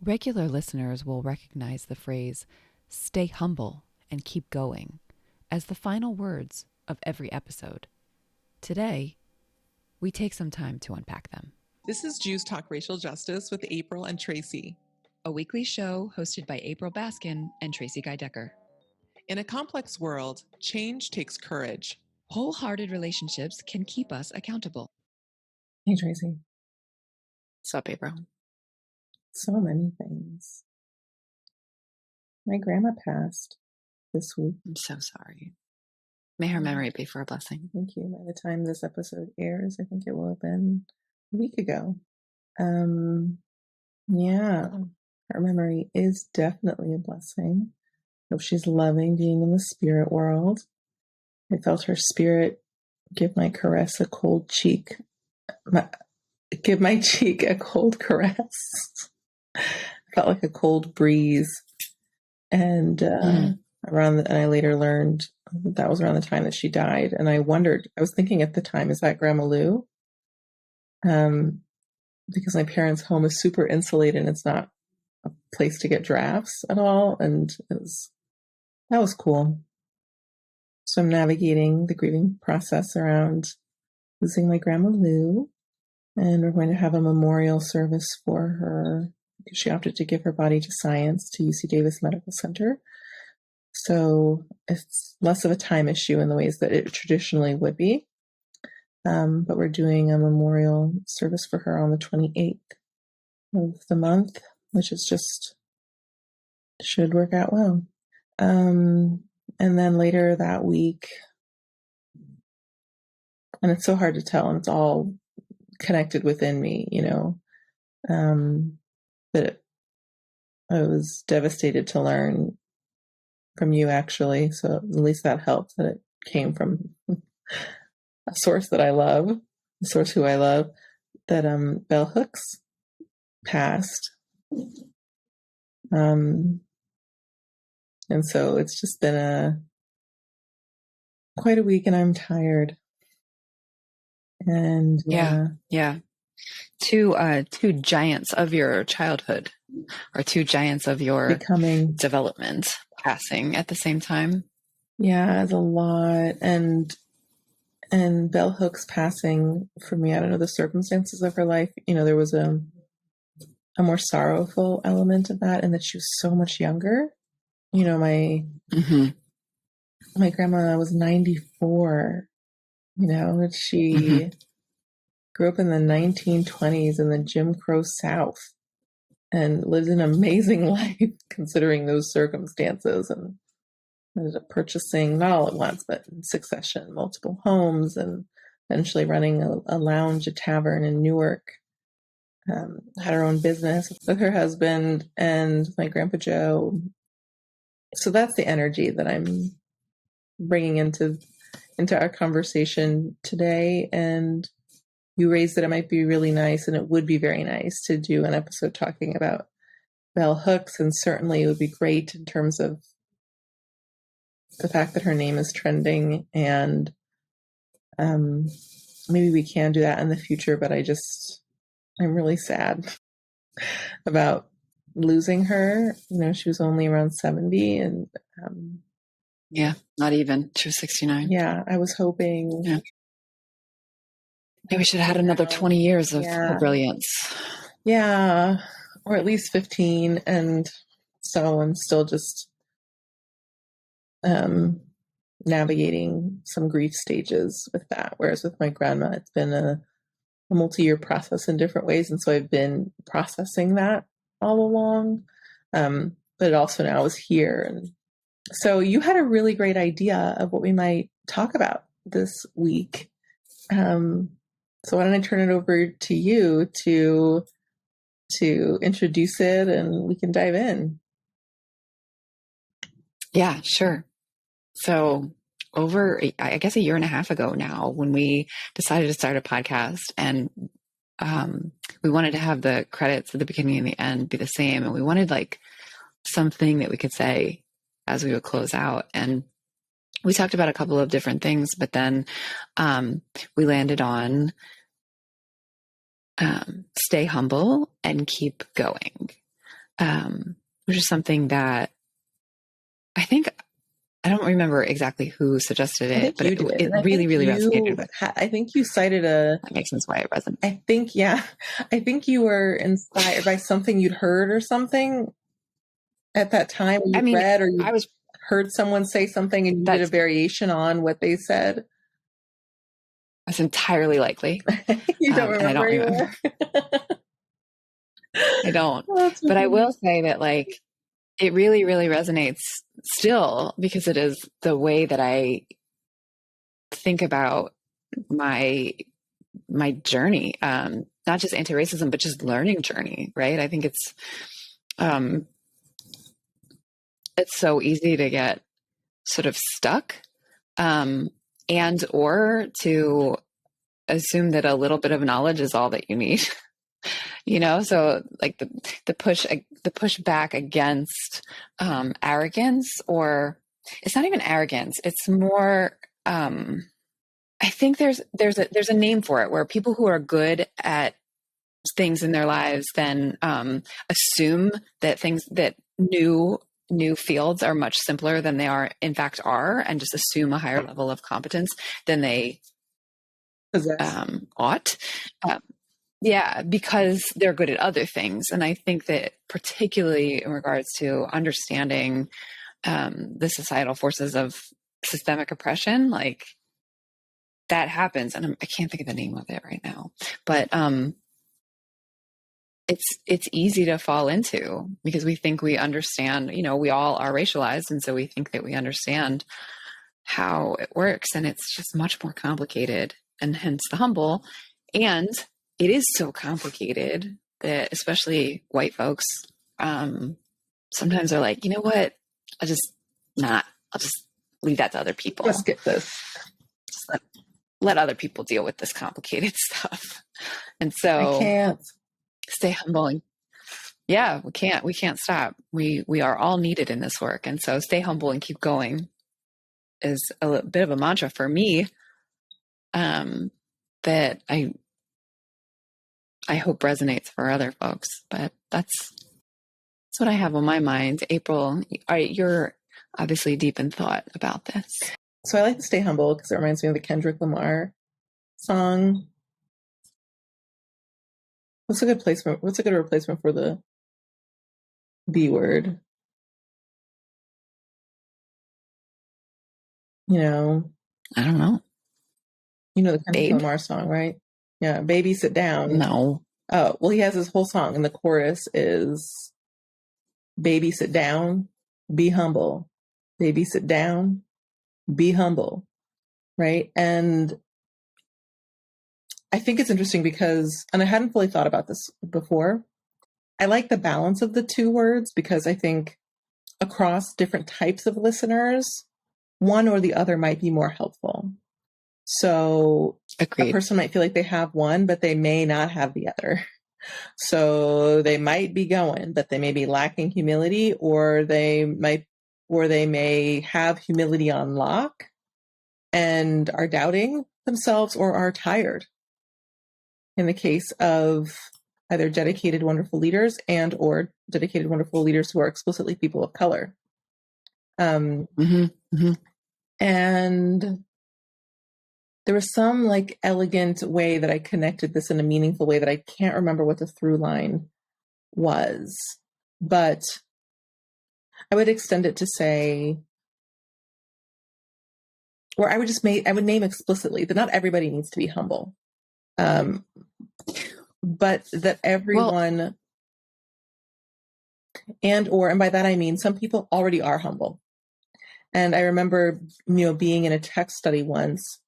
Regular listeners will recognize the phrase, stay humble and keep going, as the final words of every episode. Today, we take some time to unpack them. This is Jews Talk Racial Justice with April and Tracie, a weekly show hosted by April Baskin and Tracie Guy-Decker. In a complex world, change takes courage. Wholehearted relationships can keep us accountable. Hey, Tracie. What's up, April? So many things. My grandma passed this week. I'm so sorry. May her memory be for a blessing. Thank you. By the time this episode airs, I think it will have been a week ago. Yeah, her memory is definitely a blessing. Hope she's loving being in the spirit world. I felt her spirit give my caress a cold cheek. Give my cheek a cold caress. Felt like a cold breeze. And and I later learned that was around the time that she died. And I wondered, I was thinking at the time, is that Grandma Lou? Because my parents' home is super insulated and it's not a place to get drafts at all. And that was cool. So I'm navigating the grieving process around losing my Grandma Lou. And we're going to have a memorial service for her because she opted to give her body to science to UC Davis Medical Center. So it's less of a time issue in the ways that it traditionally would be. But we're doing a memorial service for her on the 28th of the month, which is just should work out well. And then later that week, and it's so hard to tell, and it's all connected within me, but I was devastated to learn from you, actually. So at least that helped that it came from a source that I love, a source who I love, that Bell Hooks passed. And so it's just been quite a week, and I'm tired. And yeah. Two giants of your childhood, or two giants of your becoming development, passing at the same time. Yeah, it's a lot. And Bell Hooks passing, for me, I don't know the circumstances of her life. There was a more sorrowful element of that, and that she was so much younger. My grandma was 94. She grew up in the 1920s in the Jim Crow South and lived an amazing life considering those circumstances, and ended up purchasing, not all at once, but in succession, multiple homes, and eventually running a lounge, a tavern in Newark. Had her own business with her husband and my Grandpa Joe. So that's the energy that I'm bringing into our conversation today. And you raised that it might be really nice, and it would be very nice to do an episode talking about Bell Hooks. And certainly it would be great in terms of the fact that her name is trending, and maybe we can do that in the future. But I'm really sad about losing her. She was only around 70, and yeah, not even. She was 69. Yeah, I was hoping. Yeah. Maybe we should have had another 20 years of brilliance. Yeah, or at least 15. And so I'm still just navigating some grief stages with that. Whereas with my grandma, it's been a multi-year process in different ways. And so I've been processing that all along. But it also now is here. And so you had a really great idea of what we might talk about this week. So why don't I turn it over to you to introduce it, and we can dive in. Yeah, sure. So over, I guess, a year and a half ago now, when we decided to start a podcast, and we wanted to have the credits at the beginning and the end be the same, and we wanted like something that we could say as we would close out. And we talked about a couple of different things, but then we landed on stay humble and keep going. which is something that I think, I don't remember exactly who suggested I it, think but you did. it And I really, think really resonated with. I think you cited a, That makes sense why it resonates. I think you were inspired by something you'd heard or something at that time, or you read, or you heard someone say something and you did a variation on what they said. That's entirely likely. You don't remember? And I don't remember. I don't. But I will say that, like, it really, really resonates still, because it is the way that I think about my journey, not just anti-racism, but just learning journey, right? I think it's so easy to get sort of stuck, and or to assume that a little bit of knowledge is all that you need. So like the push back against arrogance, or it's not even arrogance, it's more I think there's a name for it, where people who are good at things in their lives then assume that things that new fields are much simpler than they in fact are, and just assume a higher level of competence than they ought. Yeah, because they're good at other things. And I think that particularly in regards to understanding the societal forces of systemic oppression, like, that happens. And I can't think of the name of it right now, but it's easy to fall into, because we think we understand, we all are racialized. And so we think that we understand how it works, and it's just much more complicated, and hence the humble. And it is so complicated that especially white folks sometimes are like, you know what, I'll just leave that to other people. Let's get this. Just let other people deal with this complicated stuff. And so I can't stay humble. And yeah, we can't stop. We are all needed in this work. And so stay humble and keep going is a bit of a mantra for me, that I hope resonates for other folks. But that's what I have on my mind. April, you're obviously deep in thought about this. So I like to stay humble because it reminds me of the Kendrick Lamar song. What's a good replacement for the B word? I don't know. The Kendrick Lamar song, right? Yeah, Baby Sit Down. No. Oh, well, he has his whole song, and the chorus is baby sit down, be humble. Baby sit down, be humble. Right? And I think it's interesting because, and I hadn't fully thought about this before, I like the balance of the two words, because I think across different types of listeners, one or the other might be more helpful. So Agreed. A person might feel like they have one, but they may not have the other. So they might be going, but they may be lacking humility, or they may have humility on lock and are doubting themselves or are tired. In the case of either dedicated, wonderful leaders and or dedicated, wonderful leaders who are explicitly people of color. And there was some like elegant way that I connected this in a meaningful way that I can't remember what the through line was, but I would extend it to say, or I would name explicitly that not everybody needs to be humble. But that everyone, and by that I mean some people already are humble. And I remember, being in a text study once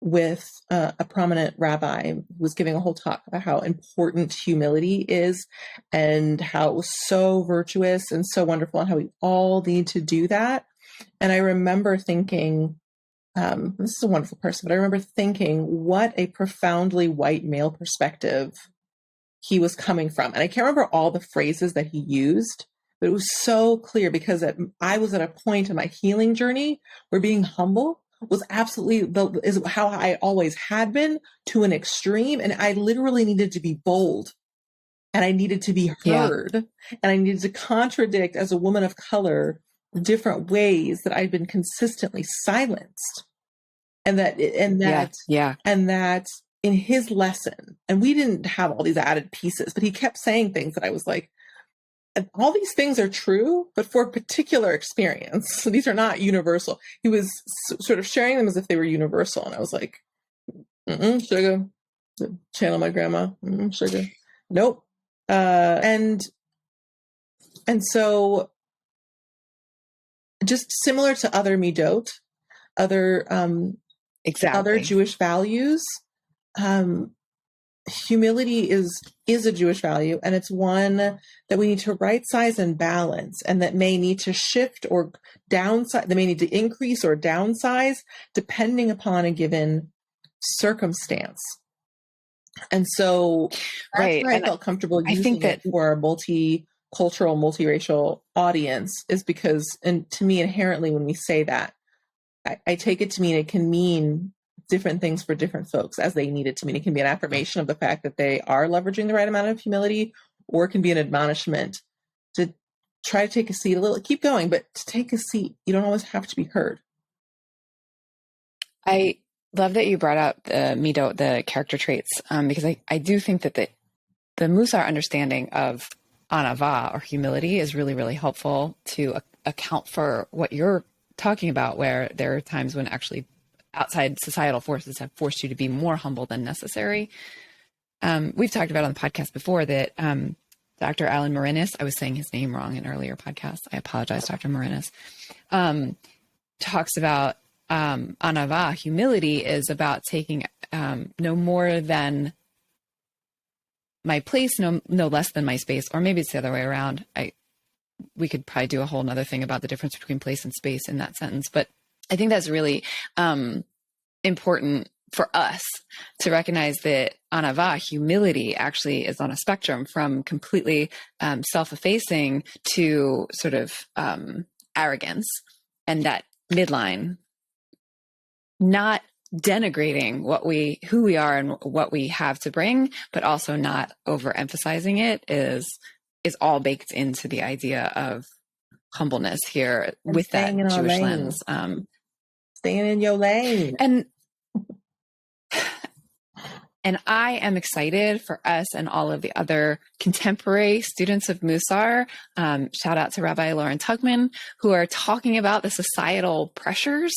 with a prominent rabbi who was giving a whole talk about how important humility is, and how it was so virtuous and so wonderful, and how we all need to do that. And I remember thinking, this is a wonderful person, but I remember thinking what a profoundly white male perspective he was coming from. And I can't remember all the phrases that he used, but it was so clear, because I was at a point in my healing journey where being humble was absolutely is how I always had been, to an extreme. And I literally needed to be bold and I needed to be heard, and I needed to contradict as a woman of color different ways that I'd been consistently silenced. And that in his lesson, and we didn't have all these added pieces, but he kept saying things that I was like, all these things are true, but for a particular experience. So these are not universal. He was sort of sharing them as if they were universal. And I was like, sugar, channel my grandma, sugar. Nope. And so just similar to other midot, other Jewish values, humility is a Jewish value, and it's one that we need to right size and balance, and that may need to shift or downsize, that may need to increase or downsize depending upon a given circumstance. And so that's why I felt comfortable using it for a multicultural, multiracial audience, is because, and to me, inherently, when we say that, I take it to mean it can mean different things for different folks as they need it to mean. It can be an affirmation of the fact that they are leveraging the right amount of humility, or it can be an admonishment to try to take a seat a little, keep going, but to take a seat. You don't always have to be heard. I love that you brought up the midot, the character traits, because I do think that the Musar understanding of anava, or humility, is really, really helpful to account for what you're talking about, where there are times when actually outside societal forces have forced you to be more humble than necessary. We've talked about on the podcast before that Dr. Alan Marinis, I was saying his name wrong in earlier podcasts. I apologize, Dr. Marinis, talks about anava, humility, is about taking no more than my place, no less than my space, or maybe it's the other way around. We could probably do a whole nother thing about the difference between place and space in that sentence, but I think that's really important for us to recognize that anava, humility, actually is on a spectrum from completely self-effacing to sort of arrogance, and that midline, not denigrating who we are and what we have to bring, but also not overemphasizing it, is all baked into the idea of humbleness here, and with that Jewish lens. Staying in your lane. And I am excited for us and all of the other contemporary students of Musar. Shout out to Rabbi Lauren Tugman, who are talking about the societal pressures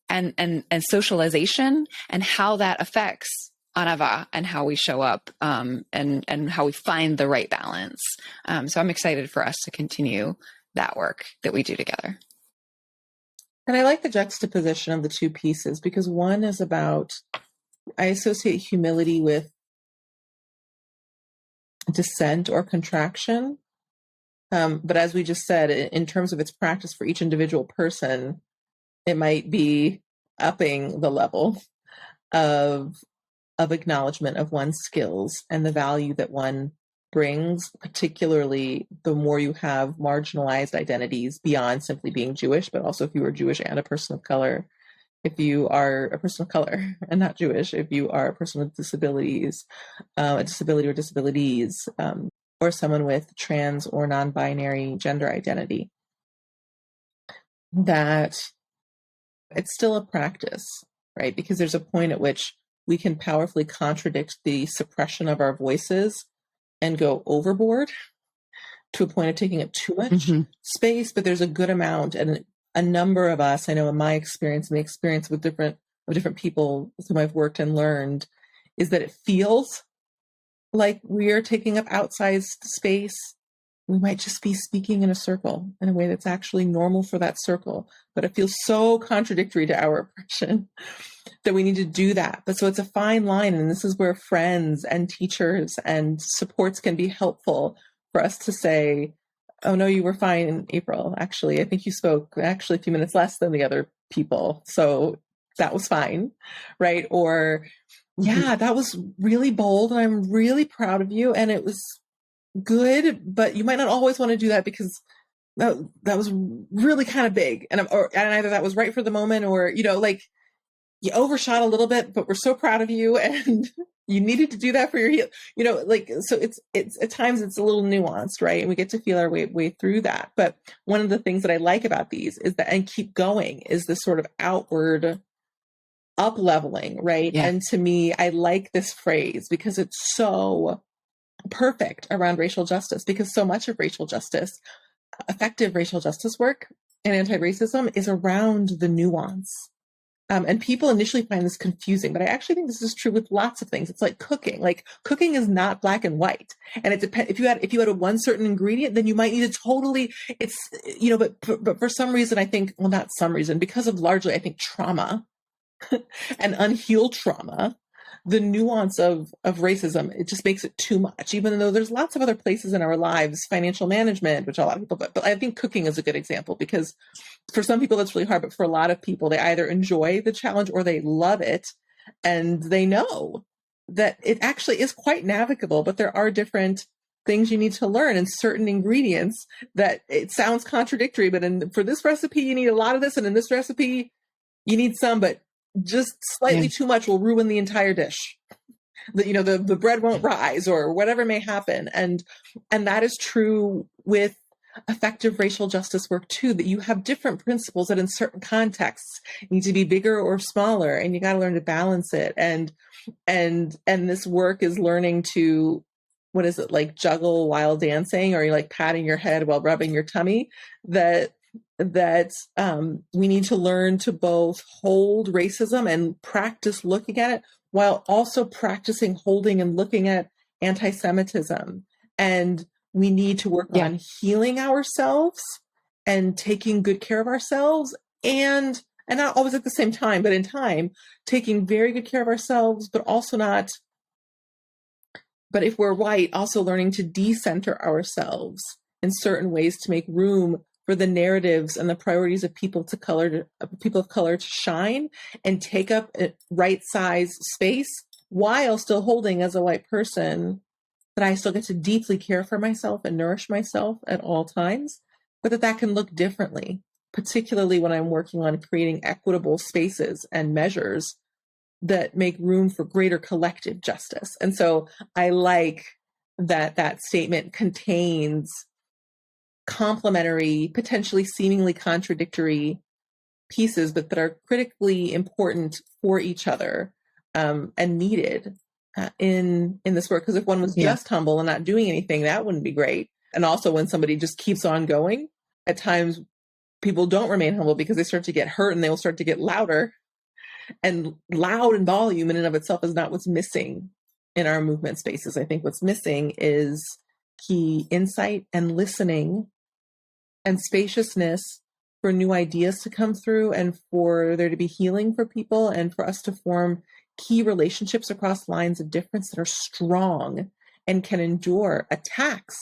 and socialization, and how that affects anava and how we show up, and how we find the right balance. So I'm excited for us to continue that work that we do together. And I like the juxtaposition of the two pieces, because one is about, I associate humility with dissent or contraction. But as we just said, in terms of its practice for each individual person, it might be upping the level of acknowledgement of one's skills and the value that one brings, particularly the more you have marginalized identities beyond simply being Jewish, but also if you are Jewish and a person of color, if you are a person of color and not Jewish, if you are a person with disabilities, a disability or disabilities, or someone with trans or non-binary gender identity, that it's still a practice, right? Because there's a point at which we can powerfully contradict the suppression of our voices and go overboard to a point of taking up too much space. But there's a good amount, and a number of us, I know in my experience and the experience with different people with whom I've worked and learned, is that it feels like we are taking up outsized space. We might just be speaking in a circle in a way that's actually normal for that circle, but it feels so contradictory to our oppression that we need to do that. But so it's a fine line, and this is where friends and teachers and supports can be helpful for us to say, oh no, you were fine, April. Actually, I think you spoke actually a few minutes less than the other people. So that was fine, right? Or, yeah, that was really bold, and I'm really proud of you. And it was good, but you might not always want to do that, because that was really kind of big. And either that was right for the moment, or, like, you overshot a little bit, but we're so proud of you. And You needed to do that for your heal. Like, so it's at times it's a little nuanced, right? And we get to feel our way through that. But one of the things that I like about these is that, and keep going, is this sort of outward up leveling, right? Yeah. And to me, I like this phrase because it's so perfect around racial justice, because so much of racial justice, effective racial justice work and anti-racism, is around the nuance. And people initially find this confusing, but I actually think this is true with lots of things. It's like cooking. Like, cooking is not black and white, and it depends. If you had a one certain ingredient, then you might need to totally. It's but for some reason, I think, well, not some reason, because of largely, I think, trauma and unhealed trauma, the nuance of racism, it just makes it too much, even though there's lots of other places in our lives, financial management, which a lot of people, but I think cooking is a good example, because for some people that's really hard, but for a lot of people, they either enjoy the challenge or they love it, and they know that it actually is quite navigable, but there are different things you need to learn and certain ingredients that it sounds contradictory, but for this recipe, you need a lot of this, and in this recipe, you need some, but just slightly too much will ruin the entire dish. The bread won't rise, or whatever may happen. And that is true with effective racial justice work too, that you have different principles that in certain contexts need to be bigger or smaller, and you got to learn to balance it. And this work is learning to, what is it, like juggle while dancing, or you're like patting your head while rubbing your tummy, that we need to learn to both hold racism and practice looking at it, while also practicing holding and looking at anti-Semitism. And we need to work on healing ourselves and taking good care of ourselves, and not always at the same time, but in time, taking very good care of ourselves, but also not, but if we're white, also learning to decenter ourselves in certain ways to make room for the narratives and the priorities of people of color to shine and take up a right size space, while still holding, as a white person, that I still get to deeply care for myself and nourish myself at all times, but that can look differently, particularly when I'm working on creating equitable spaces and measures that make room for greater collective justice. And so I like that statement contains complementary, potentially seemingly contradictory pieces, but that are critically important for each other, and needed in this work. Because if one was just humble and not doing anything, that wouldn't be great. And also, when somebody just keeps on going, at times people don't remain humble because they start to get hurt, and they will start to get louder. And loud and volume in and of itself is not what's missing in our movement spaces. I think what's missing is key insight and listening and spaciousness for new ideas to come through, and for there to be healing for people, and for us to form key relationships across lines of difference that are strong and can endure attacks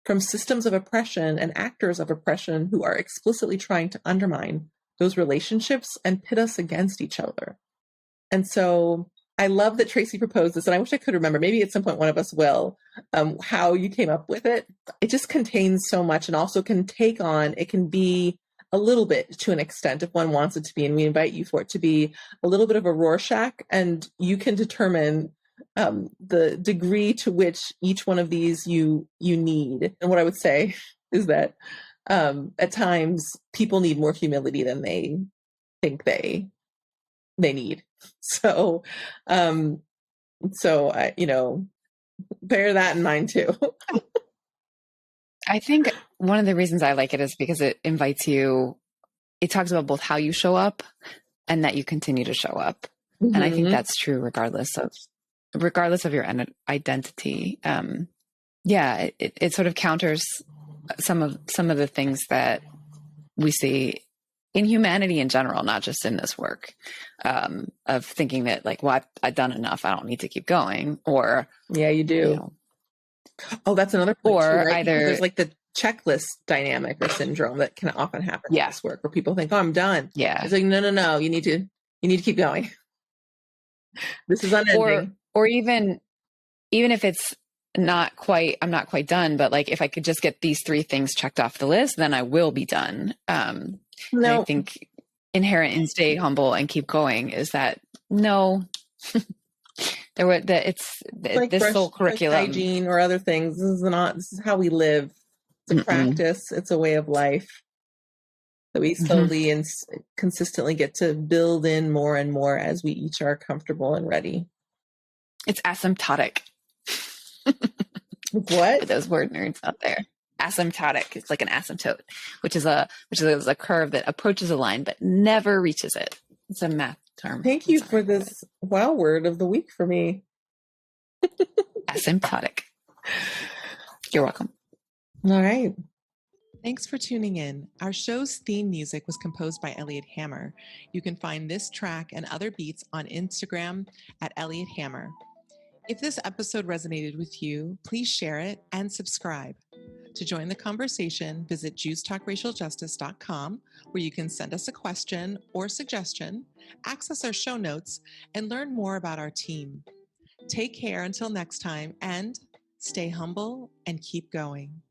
from systems of oppression and actors of oppression who are explicitly trying to undermine those relationships and pit us against each other. And so I love that Tracie proposed this, and I wish I could remember, maybe at some point one of us will, how you came up with it. It just contains so much, and also can take on, it can be a little bit, to an extent, if one wants it to be, and we invite you for it to be a little bit of a Rorschach, and you can determine the degree to which each one of these you need. And what I would say is that at times people need more humility than they think they need. So, I, bear that in mind too. I think one of the reasons I like it is because it invites you, it talks about both how you show up and that you continue to show up. Mm-hmm. And I think that's true regardless of your identity. It sort of counters some of the things that we see in humanity in general, not just in this work, of thinking that like, well, I've done enough, I don't need to keep going, or you do. Oh, that's another point or too, right? either there's like the checklist dynamic or syndrome that can often happen in this work, where people think, "Oh, I'm done." Yeah, it's like no, you need to keep going. This is unending. Or even if it's I'm not quite done, but like if I could just get these 3 things checked off the list, then I will be done. I think inherent in stay humble and keep going is that no, There were Like this whole brush curriculum. hygiene or other things. This is how we live. It's a practice. It's a way of life that we slowly and consistently get to build in more and more as we each are comfortable and ready. It's asymptotic. What? For those word nerds out there. Asymptotic. It's like an asymptote, which is a curve that approaches a line but never reaches it. It's a math term. Thank you for this wow word of the week for me. Asymptotic. You're welcome. All right. Thanks for tuning in. Our show's theme music was composed by Elliot Hammer. You can find this track and other beats on Instagram at Elliot Hammer. If this episode resonated with you, please share it and subscribe. To join the conversation, visit JewsTalkRacialJustice.com, where you can send us a question or suggestion, access our show notes, and learn more about our team. Take care until next time, and stay humble and keep going.